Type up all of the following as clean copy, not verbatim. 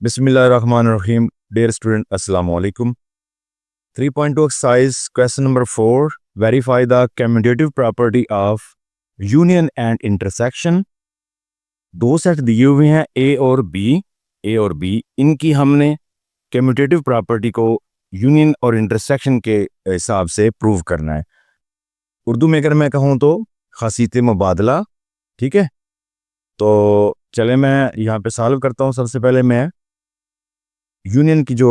Bismillahirrahmanirrahim. Dear student, Assalamu alaikum. 3.2 exercise question number 4. Verify the commutative property of union and intersection. दो set दिए हुए हैं A और B. इनकी हमने कम्यूटेटिव प्रॉपर्टी को यूनियन और इंटरसेक्शन के हिसाब से प्रूव करना है। उर्दू में अगर मैं कहूँ तो खासियत मुबादला। ठीक है, तो चले मैं यहाँ पे सॉल्व करता हूँ। सबसे पहले मैं यूनियन की जो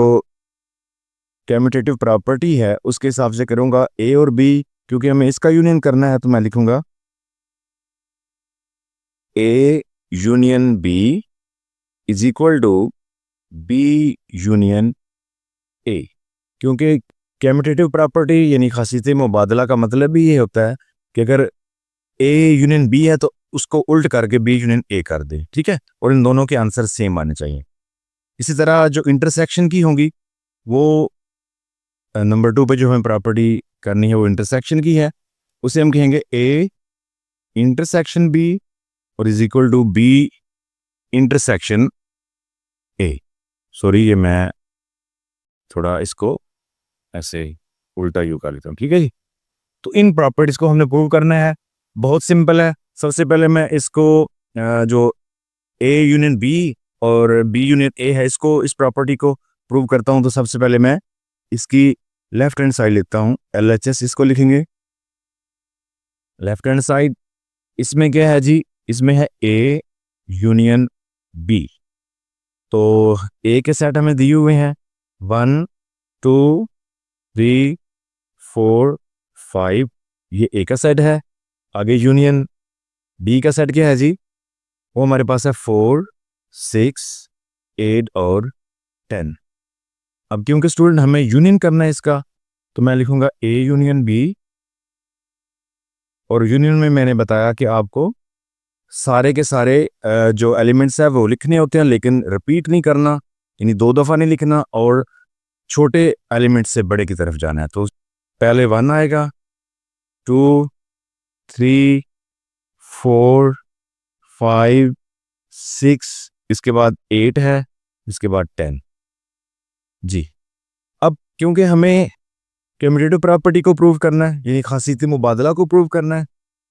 कम्यूटेटिव प्रॉपर्टी है उसके हिसाब से करूँगा A और B। क्योंकि हमें इसका यूनियन करना है तो मैं लिखूँगा A union B is equal to B union A। क्योंकि कम्यूटेटिव प्रॉपर्टी यानी खासियत मुबादला का मतलब भी ये होता है कि अगर A यूनियन B है तो उसको उल्ट करके B यूनियन A कर दे। ठीक है, और इन दोनों के आंसर सेम आने चाहिए। इसी तरह जो इंटरसेक्शन की होंगी वो नंबर 2 पे जो हमें प्रॉपर्टी करनी है वो इंटरसेक्शन की है। उसे हम कहेंगे A इंटरसेक्शन B और is equal to B intersection A। Sorry, ये मैं थोड़ा इसको ऐसे उल्टा यू कर लेता हूँ। ठीक है जी, तो इन प्रॉपर्टीज को हमने प्रूव करना है। बहुत सिंपल है। सबसे पहले मैं इसको जो A यूनियन B और B यूनियन A है इसको, इस प्रॉपर्टी को प्रूव करता हूं। तो सबसे पहले मैं इसकी लेफ्ट हैंड साइड लिखता हूं, LHS इसको लिखेंगे लेफ्ट हैंड साइड। इसमें क्या है जी, इसमें है A यूनियन B। तो A के सेट हमें दिए हुए हैं 1 2 3 4 5, ये A का सेट है। आगे यूनियन B का सेट क्या है जी, वो हमारे पास है 4 6 8 और 10। अब क्योंकि स्टूडेंट हमें यूनियन करना है इसका, तो मैं लिखूंगा A यूनियन B। और यूनियन में मैंने बताया कि आपको सारे के सारे जो एलिमेंट्स है वो लिखने होते हैं, लेकिन रिपीट नहीं करना, यानी 2 दफ़ा नहीं लिखना और छोटे एलिमेंट से बड़े की तरफ जाना है। तो पहले 1 आएगा, 2 3 4 5 6, इसके बाद 8 है, इसके बाद 10 जी। अब क्योंकि हमें कम्यूटेटिव प्रॉपर्टी को प्रूव करना है यानी खासियत मुबादला को प्रूव करना है,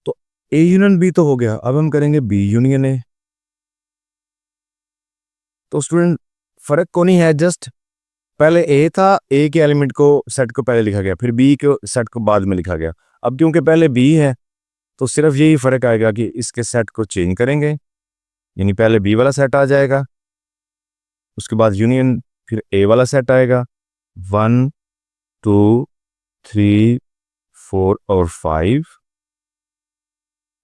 तो A यूनियन B तो हो गया। अब हम करेंगे B यूनियन A। तो स्टूडेंट फर्क को नहीं है, जस्ट पहले A था, A के एलिमेंट को सेट को पहले लिखा गया, फिर B के सेट को बाद में लिखा गया। अब क्योंकि पहले B है तो सिर्फ यही फर्क आएगा कि इसके सेट को चेंज करेंगे, यानी पहले B वाला सेट आ जाएगा, उसके बाद यूनियन, फिर A वाला सेट आएगा 1 2 3 4 और 5।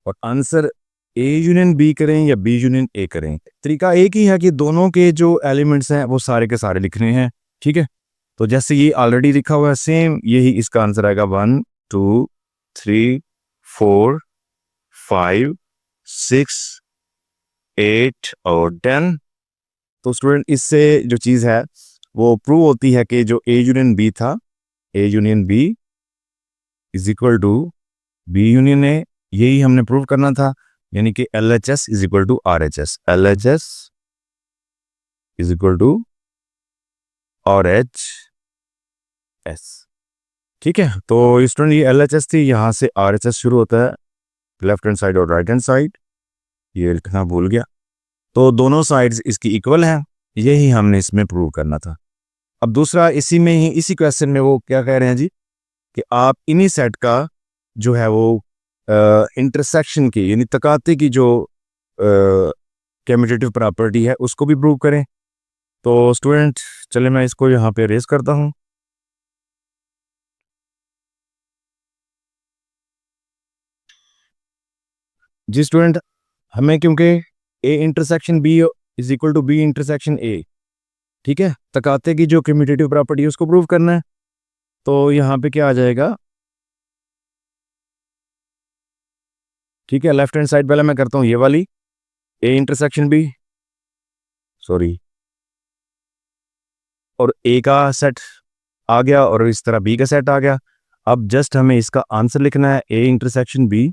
और आंसर A यूनियन B करें या B यूनियन A करें, तरीका एक ही है कि दोनों के जो एलिमेंट्स हैं वो सारे के सारे लिखने हैं। ठीक है, तो जैसे ये ऑलरेडी लिखा हुआ है सेम यही इसका आंसर आएगा 1 2 3 4 5 6 8 और 10। तो स्टूडेंट इससे जो चीज़ है वो प्रूव होती है कि जो A यूनियन B था, A union B is equal to B union A, यही हमने प्रूव करना था। यानी कि LHS is equal to RHS, LHS is equal to RHS। ठीक है, तो स्टूडेंट ये LHS थी, यहाँ से RHS शुरू होता है, लेफ्ट हैंड साइड और राइट हैंड साइड, ये लिखना भूल गया। तो दोनों साइड्स इसकी इक्वल हैं, यही हमने इसमें प्रूव करना था। अब दूसरा इसी में ही, इसी क्वेश्चन में वो क्या कह रहे हैं जी कि आप इन्हीं सेट का जो है वो इंटरसेक्शन की यानी तकाते की जो कम्यूटेटिव प्रॉपर्टी है उसको भी प्रूव करें। तो स्टूडेंट चले मैं इसको यहाँ पे रेज करता हूँ। जी स्टूडेंट, हमें क्योंकि A intersection B is equal to B intersection A, ठीक है, तकाते की जो कम्यूटेटिव प्रॉपर्टी है उसको प्रूव करना है। तो यहाँ पे क्या आ जाएगा, ठीक है, लेफ्ट हैंड साइड पहले मैं करता हूँ ये वाली A इंटरसेक्शन B, सॉरी, और A का सेट आ गया और इस तरह B का सेट आ गया। अब जस्ट हमें इसका आंसर लिखना है A इंटरसेक्शन B।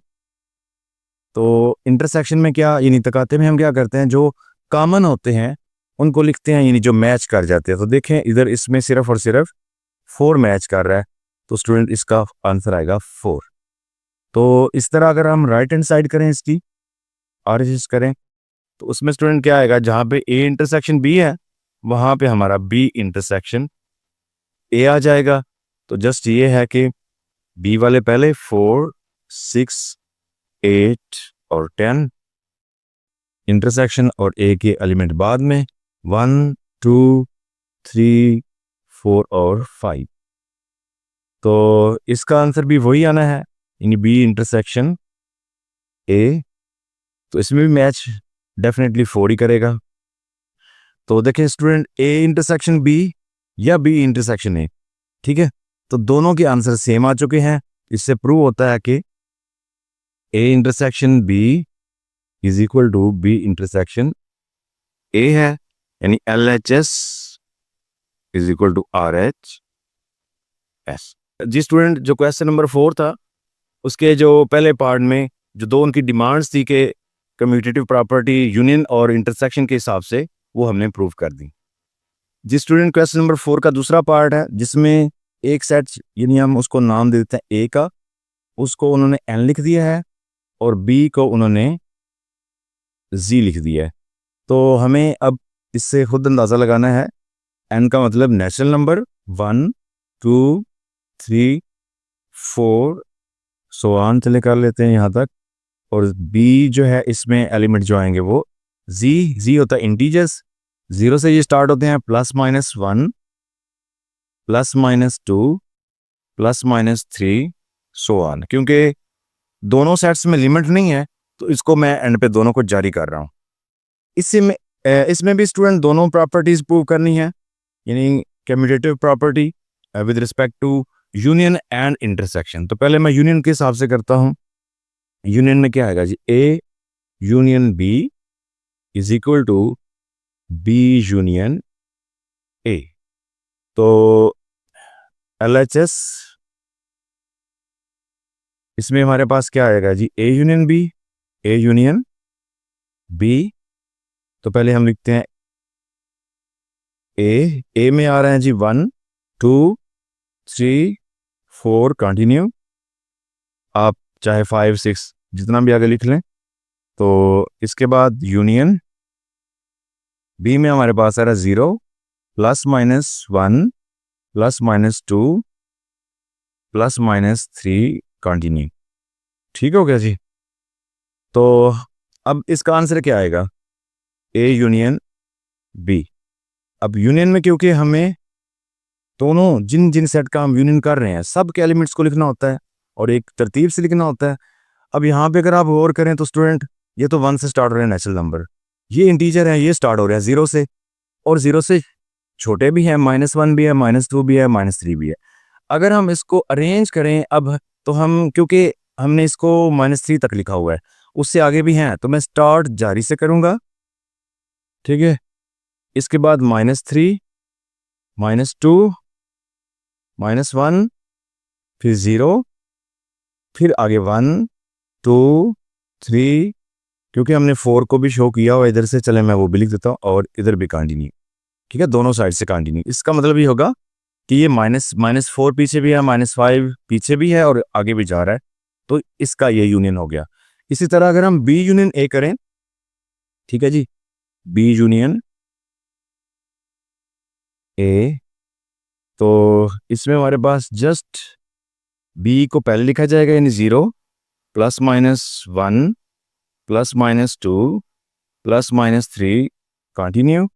तो इंटरसेक्शन में क्या यानी तकाते में हम क्या करते हैं, जो कॉमन होते हैं उनको लिखते हैं, यानी जो मैच कर जाते हैं। तो देखें इधर इसमें सिर्फ और सिर्फ 4 मैच कर रहा है, तो स्टूडेंट इसका आंसर आएगा 4। तो इस तरह अगर हम राइट हैंड साइड करें इसकी RHS करें तो उसमें स्टूडेंट क्या आएगा, जहाँ पे A इंटरसेक्शन B है वहाँ पे हमारा B इंटरसेक्शन A आ जाएगा। तो जस्ट ये है कि B वाले पहले 4, 6, 8 और 10 इंटरसेक्शन और A के एलिमेंट बाद में 1, 2, 3, 4 और 5। तो इसका आंसर भी वही आना है, यानी B इंटरसेक्शन A। तो इसमें भी मैच डेफिनेटली 4 ही करेगा। तो देखें स्टूडेंट A इंटरसेक्शन B या B इंटरसेक्शन A, ठीक है, तो दोनों के आंसर सेम आ चुके हैं। इससे प्रूव होता है कि A intersection B is equal to B intersection A है, यानी LHS is equal to RH S। जी स्टूडेंट, जो क्वेश्चन नंबर 4 था उसके जो पहले पार्ट में जो दो उनकी डिमांड्स थी कि कम्यूटेटिव प्रॉपर्टी यूनियन और इंटरसेक्शन के हिसाब से, वो हमने प्रूव कर दी। जी स्टूडेंट, क्वेश्चन नंबर 4 का दूसरा पार्ट है जिसमें एक सेट, यानी हम उसको नाम दे देते हैं A का, उसको उन्होंने N लिख दिया है और B को उन्होंने Z लिख दिया है। तो हमें अब इससे खुद अंदाज़ा लगाना है, N का मतलब नेचुरल नंबर 1, 2, 3, 4 सो ऑन चले कर लेते हैं यहाँ तक, और B जो है इसमें एलिमेंट जो आएंगे वो Z होता है इंटीजर्स, 0 से ये स्टार्ट होते हैं, +-1, +-2, +-3 सो ऑन। क्योंकि दोनों सेट्स में लिमिट नहीं है तो इसको मैं एंड पे दोनों को जारी कर रहा हूँ। इसमें भी स्टूडेंट दोनों प्रॉपर्टीज प्रूव करनी है, यानी commutative property with respect to union and intersection. तो पहले मैं यूनियन के हिसाब से करता हूँ। यूनियन में क्या आएगा जी, A union B is equal to B union A। तो LHS इसमें हमारे पास क्या आएगा जी, A union B, A union B। तो पहले हम लिखते हैं A में आ रहे हैं जी 1, 2, 3, 4 कंटिन्यू, आप चाहे 5, 6 जितना भी आगे लिख लें। तो इसके बाद यूनियन B में हमारे पास आ रहा है 0, +-1, +-2, +-3 कंटिन्यू। ठीक हो गया जी। तो अब इसका आंसर क्या आएगा, A यूनियन B। अब यूनियन में क्योंकि हमें दोनों जिन जिन सेट का हम यूनियन कर रहे हैं सब के एलिमेंट्स को लिखना होता है और एक तरतीब से लिखना होता है। अब यहाँ पे अगर आप गौर करें तो स्टूडेंट ये तो 1 से स्टार्ट हो रहे हैं नेचुरल नंबर, ये इंटीजर है, ये स्टार्ट हो रहा है 0 से, और 0 से छोटे भी हैं, -1 भी है, -2 भी है, -3 भी है। अगर हम इसको अरेंज करें अब, तो हम क्योंकि हमने इसको -3 तक लिखा हुआ है, उससे आगे भी हैं, तो मैं स्टार्ट जारी से करूँगा, ठीक है। इसके बाद -3, -2, -1, फिर 0, फिर आगे 1, 2, 3, क्योंकि हमने 4 को भी शो किया हुआ इधर से, चले मैं वो भी लिख देता हूँ, और इधर भी कंटिन्यू, ठीक है, दोनों साइड से कंटिन्यू। इसका मतलब ये होगा कि ये -4 पीछे भी है, -5 पीछे भी है और आगे भी जा रहा है, तो इसका ये यूनियन हो गया। इसी तरह अगर हम B यूनियन A करें, ठीक है जी, B यूनियन A, तो इसमें हमारे पास जस्ट B को पहले लिखा जाएगा, यानी 0, +-1, +-2, +-3 कंटिन्यू,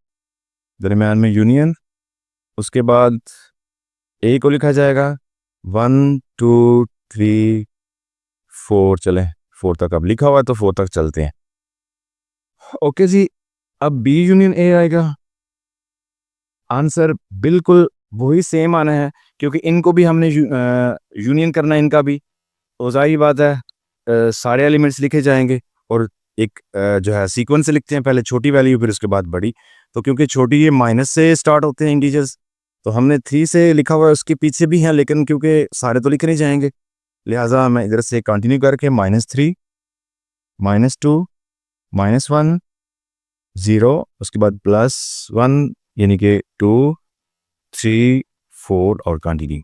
दरम्यान में यूनियन। उसके बाद A को लिखा जाएगा 1, 2, 3, 4, चलें 4 तक अब लिखा हुआ है तो 4 तक चलते हैं। ओके जी, अब B यूनियन A आएगा, आंसर बिल्कुल वही सेम आना है क्योंकि इनको भी हमने यूनियन करना है, इनका भी, तो जाहिर बात है सारे एलिमेंट्स लिखे जाएंगे और एक जो है सीक्वेंस से लिखते हैं, पहले छोटी वैल्यू फिर उसके बाद बड़ी। तो क्योंकि छोटी ये माइनस से स्टार्ट होते हैं इंटीजर्स, तो हमने 3 से लिखा हुआ है, उसके पीछे भी हैं, लेकिन क्योंकि सारे तो लिखे नहीं जाएंगे, लिहाजा मैं इधर से कंटिन्यू करके -3, -2, -1, 0, उसके बाद +1 यानी कि 2, 3, 4 और कंटिन्यू।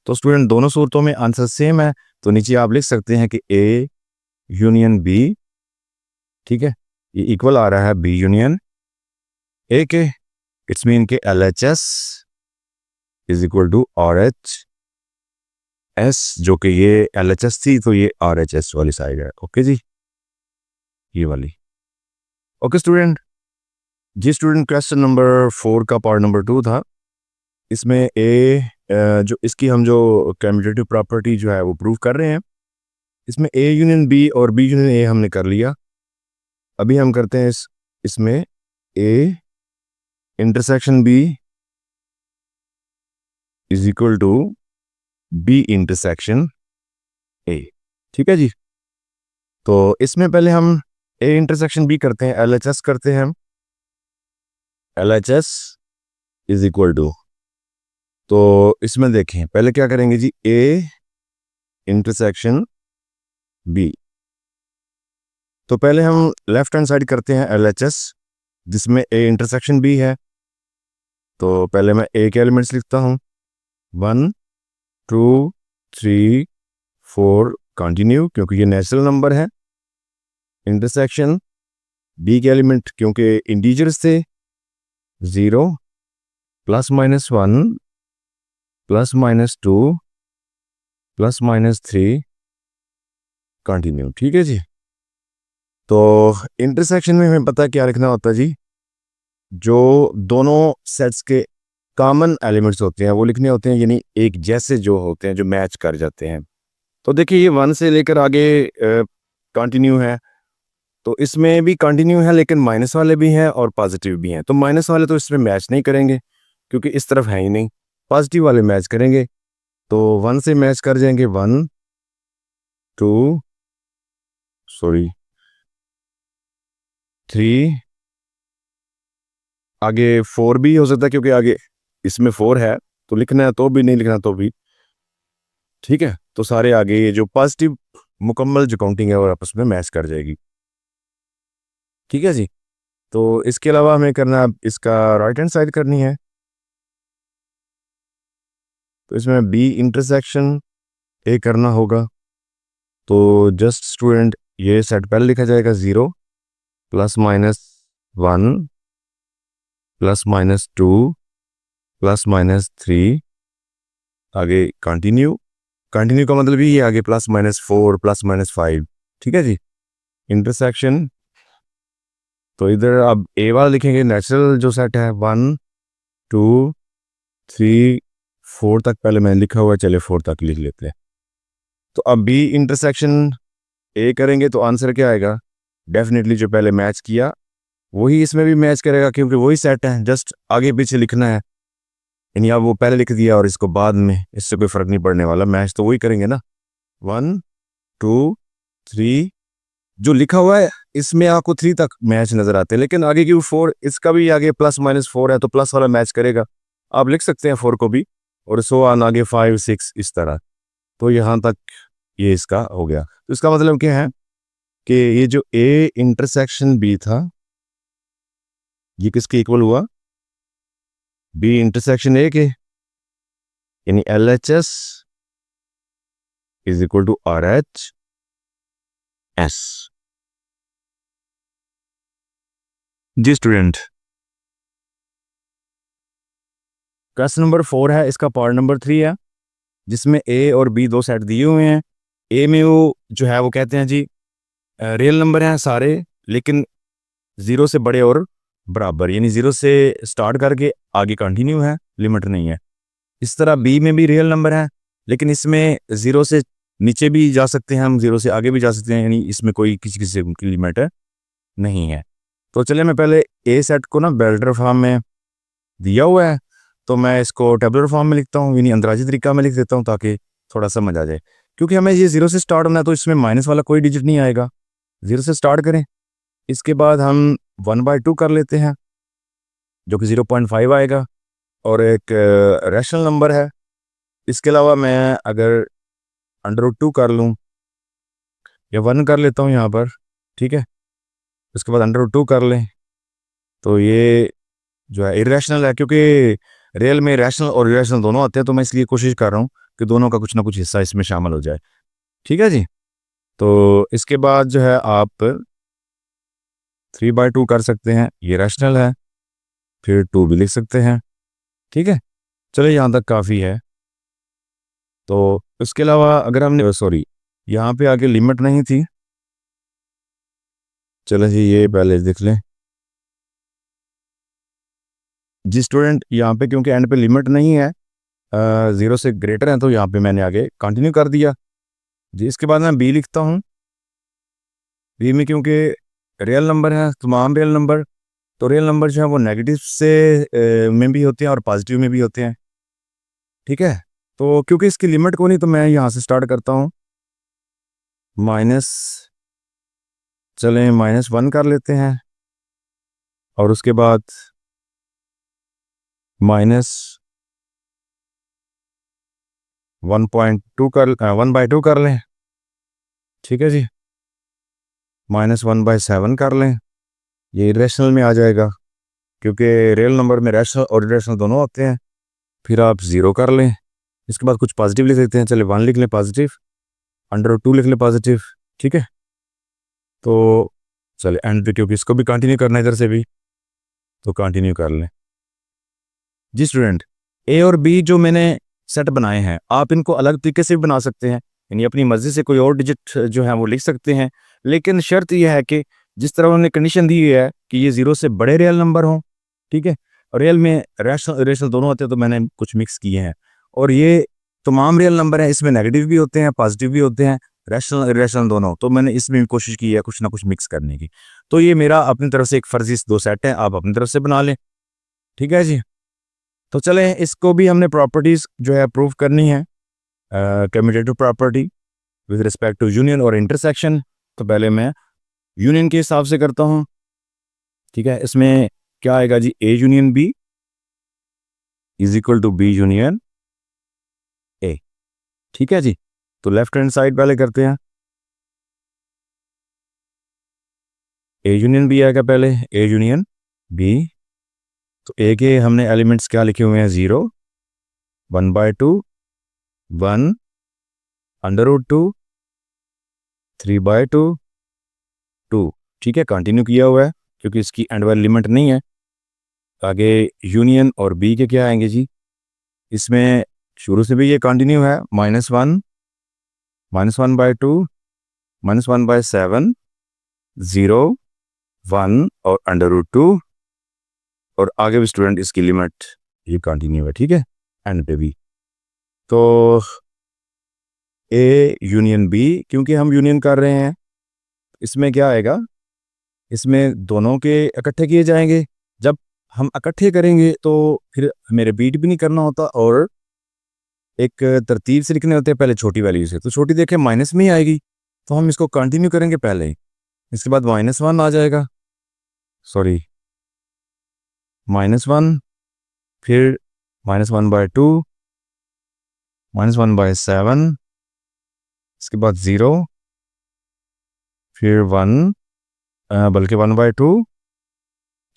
तो स्टूडेंट दोनों सूरतों में आंसर सेम है, तो नीचे आप लिख सकते हैं कि ए यूनियन बी, ठीक है, ये इक्वल आ रहा है बी यूनियन ए के। इट्स मीन के LHS is equal to RH S, जो कि ये LHS थी तो ये RHS वाली साइड है। ओके जी, ये वाली। ओके स्टूडेंट, जी स्टूडेंट क्वेश्चन नंबर 4 का पार्ट नंबर 2 था। इसमें जो इसकी हम जो कम्यूटेटिव प्रॉपर्टी जो है वो प्रूव कर रहे हैं। इसमें ए यूनियन बी और बी यूनियन ए हमने कर लिया। अभी हम करते हैं इसमें A intersection B is equal to B intersection A, ठीक है जी। तो इसमें पहले हम ए इंटरसेक्शन बी करते हैं, LHS करते हैं हम। LHS इज इक्वल टू, तो इसमें देखें पहले क्या करेंगे जी, ए इंटरसेक्शन बी। तो पहले हम लेफ्ट हैंड साइड करते हैं LHS, जिसमें ए इंटरसेक्शन बी है। तो पहले मैं ए के एलिमेंट्स लिखता हूँ, 1, 2, 3, 4 कंटिन्यू, क्योंकि ये नेचुरल नंबर है। इंटरसेक्शन बी के एलिमेंट क्योंकि इंटीजर्स थे, 0, +-1, +-2, +-3 कंटिन्यू, ठीक है जी। तो इंटरसेक्शन में हमें पता है क्या लिखना होता है जी, जो दोनों सेट्स के कॉमन एलिमेंट्स होते हैं वो लिखने होते हैं, यानी एक जैसे जो होते हैं, जो मैच कर जाते हैं। तो देखिए ये 1 से लेकर आगे कंटिन्यू है, तो इसमें भी कंटिन्यू है लेकिन माइनस वाले भी हैं और पॉजिटिव भी हैं। तो माइनस वाले तो इसमें मैच नहीं करेंगे क्योंकि इस तरफ है ही नहीं, पॉजिटिव वाले मैच करेंगे। तो 1 से मैच कर जाएंगे, 1, 2, 3, आगे 4 भी हो सकता है क्योंकि आगे इसमें 4 है, तो लिखना है तो भी, नहीं लिखना तो भी, ठीक है। तो सारे आगे ये जो पॉजिटिव मुकम्मल जो काउंटिंग है वो आपस में मैच कर जाएगी, ठीक है जी। तो इसके अलावा हमें करना, इसका राइट हैंड साइड करनी है। तो इसमें बी इंटरसेक्शन ए करना होगा। तो जस्ट स्टूडेंट ये सेट पहले लिखा जाएगा, 0, +-1, +-2, +-3, आगे कंटिन्यू। कंटिन्यू का मतलब ये आगे +-4, +-5, ठीक है जी। इंटरसेक्शन, तो इधर अब ए वाला लिखेंगे, नेचुरल जो सेट है 1, 2, 3, 4 तक पहले मैंने लिखा हुआ है, चलिए 4 तक लिख लेते हैं। तो अब बी इंटरसेक्शन ए करेंगे तो आंसर क्या आएगा, डेफिनेटली जो पहले मैच किया वही इसमें भी मैच करेगा क्योंकि वही सेट है, जस्ट आगे पीछे लिखना है। यानी अब वो पहले लिख दिया और इसको बाद में, इससे कोई फर्क नहीं पड़ने वाला, मैच तो वही करेंगे ना। 1, 2, 3 जो लिखा हुआ है इसमें आपको 3 तक मैच नजर आते हैं, लेकिन आगे की 4, इसका भी आगे +-4 है तो प्लस वाला मैच करेगा। आप लिख सकते हैं 4 को भी, और सो ऑन आगे 5, 6 इस तरह। तो यहाँ तक ये इसका हो गया। तो इसका मतलब क्या है कि ये जो ए इंटरसेक्शन बी था ये किसके इक्वल हुआ, बी इंटरसेक्शन ए के, यानी LHS is equal to RHS। जी स्टूडेंट, क्वेश्चन नंबर 4 है, इसका पार्ट नंबर 3 है, जिसमें ए और बी दो सेट दिए हुए हैं। ए में वो जो है वो कहते हैं जी रियल नंबर हैं सारे, लेकिन 0 से बड़े और बराबर, यानी 0 से स्टार्ट करके आगे कंटिन्यू है, लिमिट नहीं है। इस तरह बी में भी रियल नंबर है, लेकिन इसमें 0 से नीचे भी जा सकते हैं हम, 0 से आगे भी जा सकते हैं, यानी इसमें कोई किसी किसी की लिमिट नहीं है। तो चलिए मैं पहले ए सेट को ना बेल्टर फॉर्म में दिया हुआ है, तो मैं इसको टेबुलर फॉर्म में लिखता हूँ, यानी अंदाजी तरीका में लिख देता हूँ ताकि थोड़ा समझ आ जाए। क्योंकि हमें ये 0 से स्टार्ट होना है तो इसमें माइनस वाला कोई डिजिट नहीं आएगा, 0 से स्टार्ट करें। इसके बाद हम 1/2 कर लेते हैं जो कि 0.5 आएगा, और एक रैशनल नंबर है। इसके अलावा मैं अगर √2 कर लूँ या 1 कर लेता हूँ यहाँ पर, ठीक है। उसके बाद √2 कर लें तो ये जो है इरेशनल है, क्योंकि रियल में रैशनल और इरेशनल दोनों आते हैं, तो मैं इसलिए कोशिश कर रहा हूँ कि दोनों का कुछ ना कुछ हिस्सा इसमें शामिल हो जाए। ठीक है जी। तो इसके बाद जो है आप 3/2 कर सकते हैं, ये रैशनल है, फिर 2 भी लिख सकते हैं। ठीक है, चलिए यहाँ तक काफ़ी है। तो इसके अलावा अगर हमने सॉरी यहाँ पे आगे लिमिट नहीं थी, चलो जी ये पहले देख लें जी स्टूडेंट। यहाँ पे क्योंकि एंड पे लिमिट नहीं है, 0 से ग्रेटर है, तो यहाँ पे मैंने आगे कंटिन्यू कर दिया जी। इसके बाद मैं बी लिखता हूँ। बी में क्योंकि रियल नंबर है, तमाम रियल नंबर, तो रियल नंबर जो है वो नेगेटिव से में भी होते हैं और पॉजिटिव में भी होते हैं। ठीक है, तो क्योंकि इसकी लिमिट को नहीं, तो मैं यहाँ से स्टार्ट करता हूँ माइनस, चलें -1 कर लेते हैं, और उसके बाद -1.2 कर 1/2 कर लें। ठीक है जी, -1/7 कर लें, ये इरेशनल में आ जाएगा, क्योंकि रियल नंबर में रैशनल और इरेशनल दोनों होते हैं। फिर आप 0 कर लें, इसके बाद कुछ पॉजिटिव लिख देते हैं, चलिए 1 लिख लें पॉजिटिव, √2 लिख लें पॉजिटिव। ठीक है, तो चलिए एंड पे, क्योंकि इसको भी कंटिन्यू करना है इधर से भी, तो कंटिन्यू कर लें जी स्टूडेंट। ए और बी जो मैंने सेट बनाए हैं, आप इनको अलग तरीके से भी बना सकते हैं, यानी अपनी मर्जी से कोई और डिजिट जो है वो लिख सकते हैं, लेकिन शर्त यह है कि जिस तरह उन्होंने कंडीशन दी है कि ये 0 से बड़े रियल नंबर हों। ठीक है, और रियल में रैशनल इरेशनल दोनों होते हैं, तो मैंने कुछ मिक्स किए हैं, और ये तमाम रियल नंबर हैं, इसमें नेगेटिव भी होते हैं, पॉजिटिव भी होते हैं, रैशनल इरेशनल दोनों, तो मैंने इसमें भी कोशिश की है कुछ ना कुछ मिक्स करने की। तो ये मेरा अपनी तरफ से एक फर्जी 2 सेट है, आप अपनी तरफ से बना लें। ठीक है जी, तो चलें इसको भी हमने प्रॉपर्टीज जो है प्रूव करनी है, commutative property with respect to union और इंटरसेक्शन। तो पहले मैं यूनियन के हिसाब से करता हूँ। ठीक है, इसमें क्या आएगा जी, A union B is equal to B union A. ठीक है जी, तो लेफ्ट हैंड साइड पहले करते हैं, ए यूनियन बी आएगा पहले, ए यूनियन बी। तो ए के हमने एलिमेंट्स क्या लिखे हुए हैं, 0, 1/2, 1, √2, 3/2, 2। ठीक है, कंटिन्यू किया हुआ है, क्योंकि इसकी एंड वाली लिमिट नहीं है। आगे यूनियन और बी के क्या आएंगे जी, इसमें शुरू से भी ये कंटिन्यू है, -1, -1/2, -1/7, 0, 1 और √2, और आगे भी स्टूडेंट इसकी लिमिट ये कंटिन्यू है। ठीक है, एंड पे भी। तो ए यूनियन बी, क्योंकि हम यूनियन कर रहे हैं, इसमें क्या आएगा, इसमें दोनों के इकट्ठे किए जाएंगे। जब हम इकट्ठे करेंगे तो फिर हमें रिपीट भी नहीं करना होता, और एक तरतीब से लिखने होते हैं, पहले छोटी वैल्यू से, तो छोटी देखें माइनस में ही आएगी, तो हम इसको कंटिन्यू करेंगे पहले ही, इसके बाद -1 आ जाएगा, सॉरी -1, फिर -1/2, -1/7, इसके बाद 0, फिर 1, बल्कि 1/2,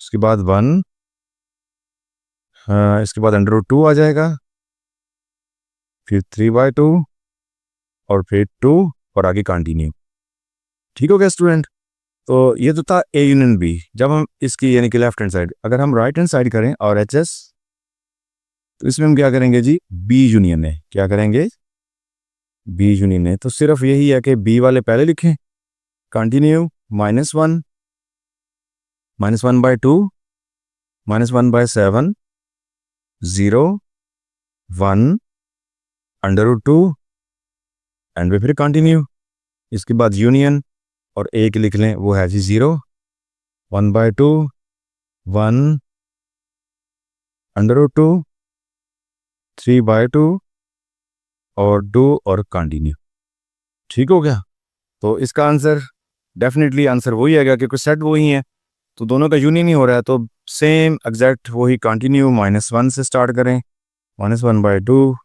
उसके बाद 1, इसके बाद √2 आ जाएगा, फिर 3/2, और फिर 2, और आगे कंटिन्यू। ठीक हो गया स्टूडेंट। तो ये तो था ए यूनियन बी। जब हम इसकी यानी कि लेफ्ट हैंड साइड, अगर हम राइट हैंड साइड करें और एच एस, तो इसमें हम क्या करेंगे जी, बी यूनियन है, क्या करेंगे, बी यूनियन है। तो सिर्फ यही है कि बी वाले पहले लिखें, कंटिन्यू, -1, -1/2, -1/7, 0, 1, √2, एंड पे फिर कंटिन्यू। इसके बाद यूनियन और एक लिख लें, वो है जी 0, 1/2, 1, √2, 3/2, और 2, और कंटिन्यू। ठीक हो गया। तो इसका आंसर डेफिनेटली आंसर वही आएगा, क्योंकि सेट वही है, तो दोनों का यूनियन ही हो रहा है, तो सेम एग्जैक्ट वही कंटिन्यू, -1 से स्टार्ट करें, -1/2,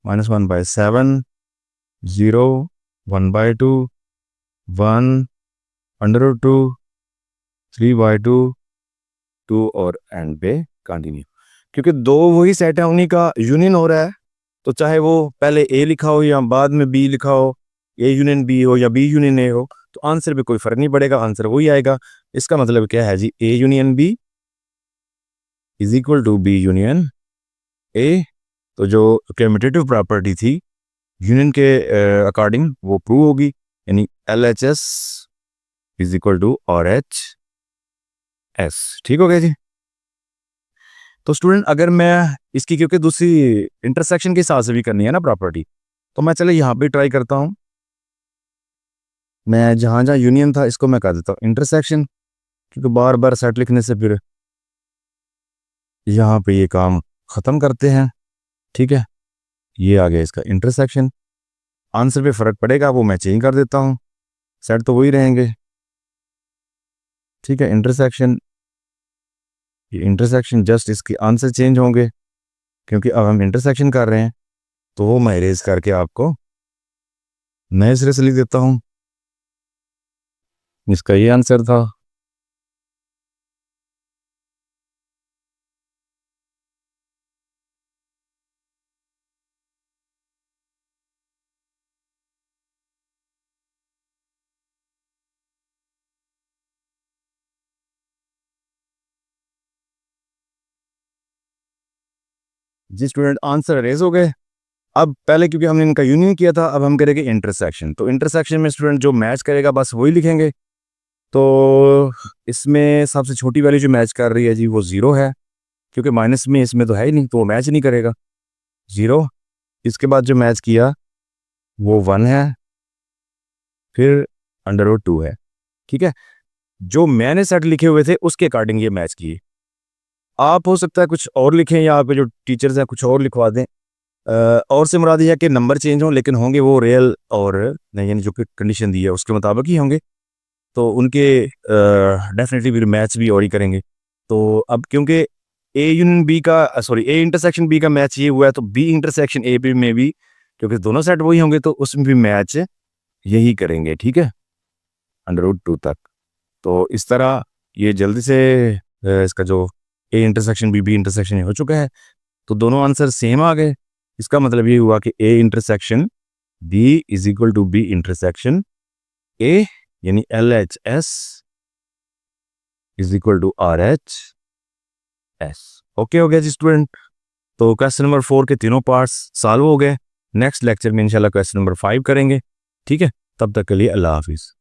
-1/7, 0, 1/2, 1, √2, 3/2, टू और एंड पे कंटिन्यू, क्योंकि दो वही सेट है, उन्हीं का यूनियन हो रहा है। तो चाहे वो पहले ए लिखा हो या बाद में बी लिखा हो, ए यूनियन बी हो या बी यूनियन ए हो, तो आंसर पे कोई फर्क नहीं पड़ेगा, आंसर वही आएगा। इसका मतलब क्या है जी, A union B is equal to B union A. तो जो कम्यूटेटिव प्रॉपर्टी थी यूनियन के अकॉर्डिंग वो प्रूव होगी, यानी LHS is equal to RHS। ठीक हो गया जी। तो स्टूडेंट अगर मैं इसकी, क्योंकि दूसरी इंटरसेक्शन के हिसाब से भी करनी है ना प्रॉपर्टी, तो मैं चले यहाँ पे ट्राई करता हूँ। मैं जहाँ जहाँ यूनियन था इसको मैं कर देता हूँ इंटरसेक्शन, क्योंकि बार बार सेट लिखने से फिर यहाँ पे ये काम ख़त्म करते हैं। ठीक है, ये आ गया इसका इंटरसेक्शन। आंसर पे फ़र्क पड़ेगा वो मैं चेंज कर देता हूँ, सेट तो वही रहेंगे। ठीक है, इंटरसेक्शन, ये इंटरसेक्शन जस्ट इसके आंसर चेंज होंगे, क्योंकि अब हम इंटरसेक्शन कर रहे हैं। तो वो मैं इरेज करके आपको नए सिरे से लिख देता हूँ। इसका ये आंसर था। जी स्टूडेंट, आंसर अरेज हो गए। अब पहले क्योंकि हमने इनका यूनियन किया था, अब हम करेंगे इंटरसेक्शन। तो इंटरसेक्शन में स्टूडेंट जो मैच करेगा बस वही लिखेंगे। तो इसमें सबसे छोटी वैल्यू जो मैच कर रही है जी वो 0 है, क्योंकि माइनस में इसमें तो है ही नहीं, तो वो मैच नहीं करेगा 0। इसके बाद जो मैच किया वो 1 है, फिर √2 है। ठीक है, जो मैंने सेट लिखे हुए थे उसके अकॉर्डिंग ये मैच किए। आप हो सकता है कुछ और लिखें, या आप जो टीचर्स हैं कुछ और लिखवा दें। और से मुराद है कि नंबर चेंज हों, लेकिन होंगे वो रियल और नहीं, यानी जो कि कंडीशन दी है उसके मुताबिक ही होंगे। तो उनके डेफिनेटली फिर मैच भी और ही करेंगे। तो अब क्योंकि ए यूनियन बी का, सॉरी ए इंटरसेक्शन बी का मैच ये हुआ है, तो बी इंटरसेक्शन ए बी में भी, क्योंकि दोनों सेट वही होंगे, तो उसमें भी मैच यही करेंगे। ठीक है, √2 तक। तो इस तरह ये जल्दी से इसका जो ए इंटरसेक्शन बी इंटरसेक्शन हो चुका है, तो दोनों आंसर सेम आ गए। इसका मतलब ये हुआ कि A intersection B is equal to B intersection A, यानी LHS is equal to RHS। Okay हो गया जी स्टूडेंट। तो क्वेश्चन नंबर 4 के तीनों पार्ट्स सॉल्व हो गए। नेक्स्ट लेक्चर में इंशाल्लाह क्वेश्चन नंबर 5 करेंगे। ठीक है, तब तक के लिए अल्लाह हाफिज़।